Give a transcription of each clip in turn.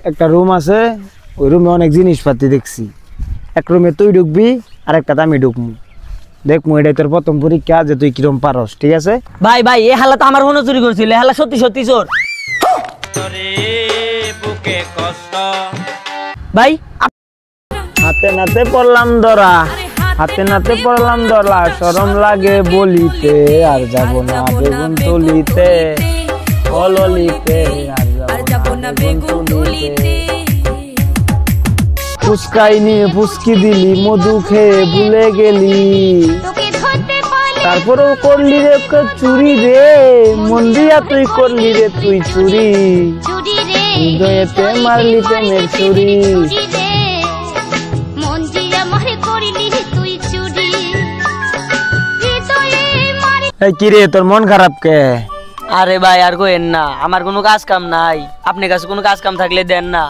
একটা রুম আছে, ওই রুমে অনেক জিনিসপাতি দেখছি। এক রুমে তুই ঢুকবি আর একটা আমি ঢুকবো, দেখবো এটাই তোর প্রথম পরীক্ষা যে তুই কিরম পারস। ঠিক আছে ভাই? ভাই এই হালা তো আমার মনে চুরি করছিল, এই হালা সত্যি সত্যি চোর। ভাই হাতে নাতে পড়লাম ধরা, হাতে নাতে পড়লাম ধরা, শরম লাগে বলিতে, আর যাব না বেগুন তুলিতে, অললিতে আর যাব না বেগুন তুলিতে। ফুসকাই নিয়ে ফুসকি দিলি, মধু খেয়ে ভুলে গেলি, তারপরেও করলি রে চুরি রে, মন দিয়া তুই করলি রে তুই চুরি, হৃদয়েতে মারলি প্রেমের চুরি। কি রে তোর মন খারাপ কে? আরে ভাই আর কইেন না, আমার কোনো কাজ কাম নাই, আপনার কাছে কোনো কাজ কাম থাকলে দেন না।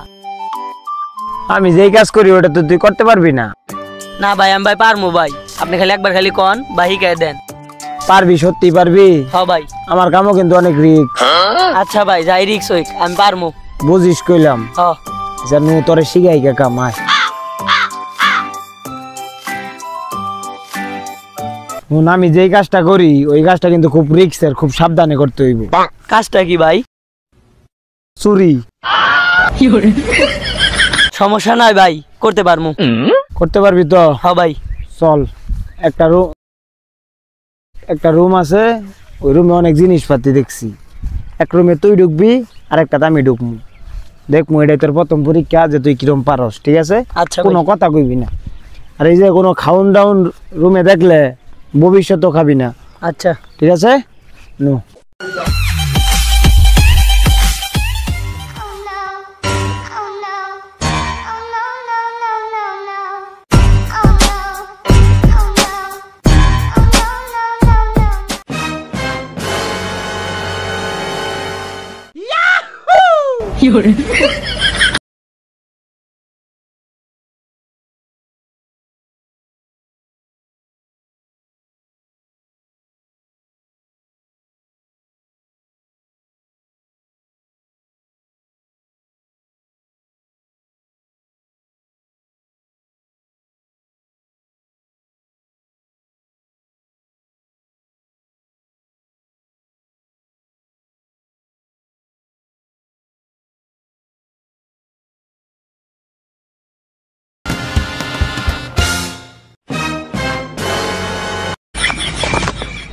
আমি যেই কাজ করি ওটা তো তুই করতে পারবি না। না ভাই আমি ভাই পারমু ভাই, আপনি খালি একবার খালি কন ভাই হিকায় দেন। পারবি? সত্যি পারবি? হ্যাঁ ভাই। আমার কামও কিন্তু অনেক রিস্ক। আচ্ছা ভাই যাই রিস্ক হইক আমি পারমু। বুঝিস কইলাম? হ্যাঁ জানু তোরে শিখাই কে কাম। আয় আমি যেই কাজটা করি ওই কাজটা কিন্তু খুব রিস্কের, খুব সাবধানে করতে হইব। কাজটা কি ভাই? চুরি। সমস্যা নাই ভাই, করতে পারমু। করতে পারবি তো? হ্যাঁ ভাই। চল, একটা রুম আছে, ওই রুমে অনেক জিনিসপাতি দেখছি। এক রুমে তুই ঢুকবি আর একটা আমি ঢুকবো, দেখবো এটাই তোর প্রথম পরীক্ষা যে তুই কিরম পারস। ঠিক আছে? আচ্ছা কোনো কথা কইবি না। আর এই যে কোনো খাউন ডাউন রুমে দেখলে ভবিষ্যৎও খাবি না। আচ্ছা ঠিক আছে? নো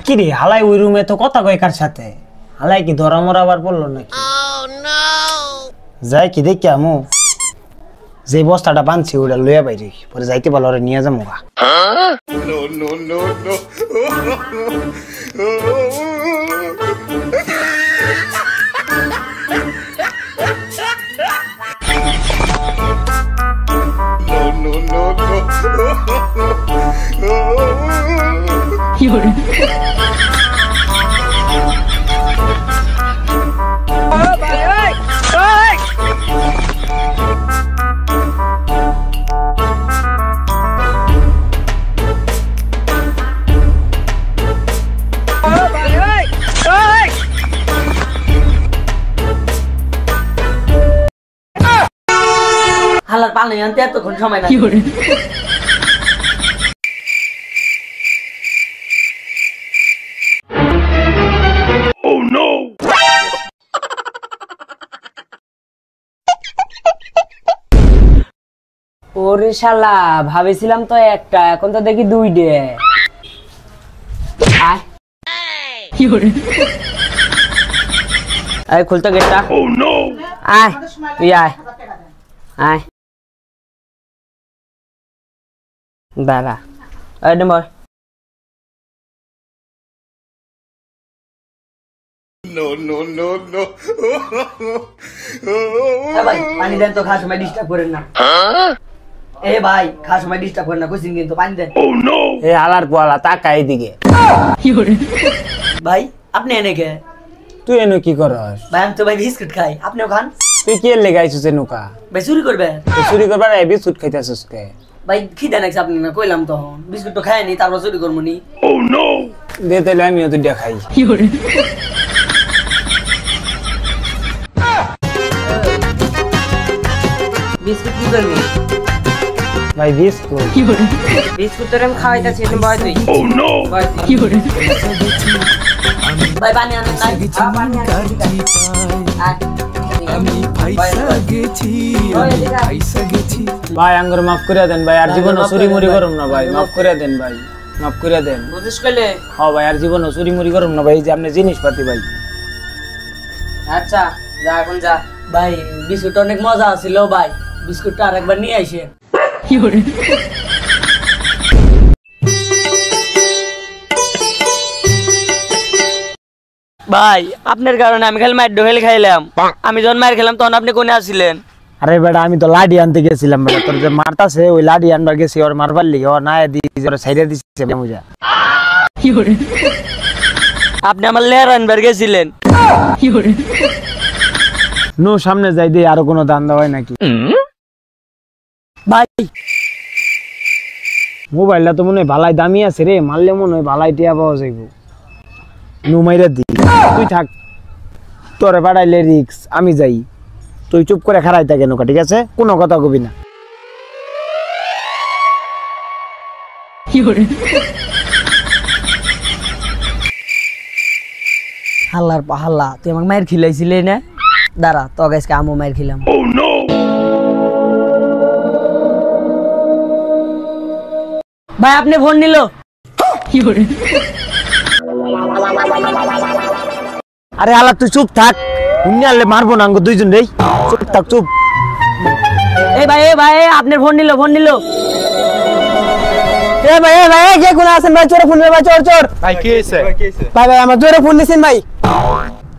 কিরে হালাই ওই রুমে তো কথা কয় কার সাথে? হালাই কি ধরা মরা আবার পড়লো নাকি? যাই কি দেখি আমু, যে বস্তাটা বানছি ওটা লইয়া বাইরে, পরে যাইতে পারলো ওরা নিয়ে যাবো গা। হালার পানি আনতে এতক্ষণ সময় না। ওরে শালা, ভাবেছিলাম তো একটা, এখন তো দেখি দুইটে। আয় আয় খুলতো গেটটা। আয় তুই আয়, আয় দাঁড়া। আয় নম্বর। ভাই পানি দেন তো, খাওয়ার সময় ডিস্টার্ব করেন না। এ ভাই খাওয়ার সময় ডিস্টার্ব করেন না, কইছেন কিন্তু পানি দেন। এ হালার পোয়ালা তাকা এইদিকে। ভাই আপনি এনে কে? তুই এনে কি করস? ভাই আমি তো ভাই বিস্কুট খাই, আপনিও খান। তুই কি এর লেগে আইছিস নৌকা? ভাই চুরি করবে? তুই চুরি করবার এই বিস্কুট খাইতেছিস কে? ভাই খিদে নাকি আপনি না কইলাম তখন, বিস্কুট তো খাইনি তারপর চুরি করবো নি। দে তাহলে আমিও দুইটা খাই। বিস্কুট কি করবি? ভাই বিস্কুট। বিস্কুট তোর আমি খাওয়াইতাছি, তুমি বয় তুই। বয় তুই। ভাই পানি আনেন নাই? পানি আনেন, ঠিক আছে। আয়। ভাই আঙ্গুর মাফ করে দেন ভাই, আর জীবন চুরি মুড়ি করুম না ভাই, মাফ করে দেন ভাই, মাফ করে দেন। বুঝিস কইলে? হ্যাঁ ভাই, আর জীবন চুরি মুড়ি করুম না ভাই, এই যে আপনি জিনিসপাতি ভাই। আচ্ছা যা, এখন যা। ভাই বিস্কুট অনেক মজা ছিল ভাই, বিস্কুটটা আরেকবার নিয়ে আইসেন। ভাই আপনার কারণে আমি খালি মাইর ঢোকেল খাইলাম। আমি যখন মাইর খেলাম তখন আপনি কোনে আসছিলেন? আরে বেটা আমি তো লাডি আনতে গেছিলাম বেটা, তোর যে মারতাছে ওই লাডি আনবার গেছি, ওর মারবার লিগে ও না দিয়েছে, ওর সাইডে দিচ্ছে মুজা। আপনি আমার লেয়ার আনবার গেছিলেন। নো সামনে যাই দিয়ে আরো কোনো দান দেওয়া হয় নাকি? ভাই মোবাইলটা তো মনে হয় ভালাই দামি আছে রে, মারলে মনে হয় ভালাই টিয়া পাওয়া যাইব। নো মাইরা দি, তুই থাক, তোরে পাঠাইলে রিক্স, আমি যাই, তুই চুপ করে খারাই থাকে নৌকা, ঠিক আছে? কোনো কথা কবি না। হাল্লার পাহাল্লা, তুই আমাকে মায়ের খিলাইছিলি না? দাঁড়া তো গাইসকে আমও মায়ের খিলাম। ভাই আপনি ফোন নিল? আরে আলা তুই চুপ থাক, উনি আনলে মারবো না আঙ্গো দুইজন রে, চুপ থাক চুপ। এই ভাই আপনার ফোন নিল, ফোন নিল। এ ভাই কে কোন আছেন ভাই? চোরে ফোন ভাই, চোর চোর ভাই কি হইছে? ভাই ভাই আমার জোরে ফোন দিছেন ভাই।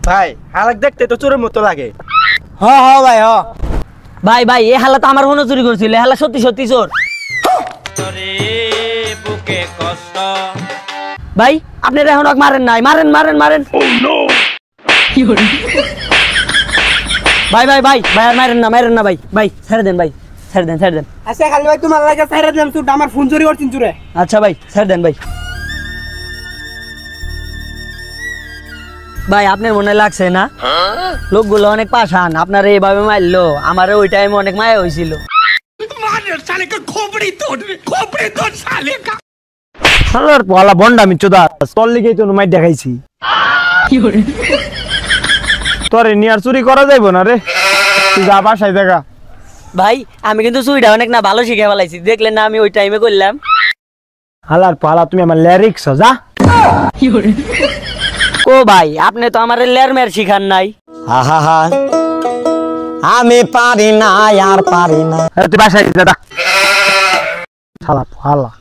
ভাই হালাক দেখতে তো চোরের মতো লাগে। ভাই ভাই এই হালা তো আমার ফোনও চুরি করছিল, হালা সত্যি সত্যি চোর। ভাই আপনি এখন মারেন নাই, মারেন মারেন মারেন। ভাই আর মারেন না ভাই ছেড়ে দেন ভাই, ছেড়ে দেন। আচ্ছা খালি ভাই তোমার লাগে ছাইরা দিলাম, তুই আমার ফোন চুরি করছিস চুরে। আচ্ছা ভাই ছেড়ে দেন ভাই। ভাই আপনার মনে লাগছে না লোকগুলো অনেক পাষাণ, আপনার এইভাবে মারলো, আমার ওই টাইমে অনেক মায়া হয়েছিল। শালার পালা বন্ডা আমি চোদা, তোর লিগেই তো মাইর দেখাইছি। তোরে নিয়ার চুরি করা যাইব না রে, তুই যা বাসায় দেখা। ভাই আমি কিন্তু চুরিটা অনেক না ভালো শিখে ফেলাইছি, দেখলেন না আমি ওই টাইমে করলাম। হালার পালা তুমি আমার ল্যারিক্স যা। ও ভাই আপনি তো আমার লেয়ার মেয়ার শিখান নাই। আমি পারি না আর পারি না, তুই বাসায় যা। শালা পালা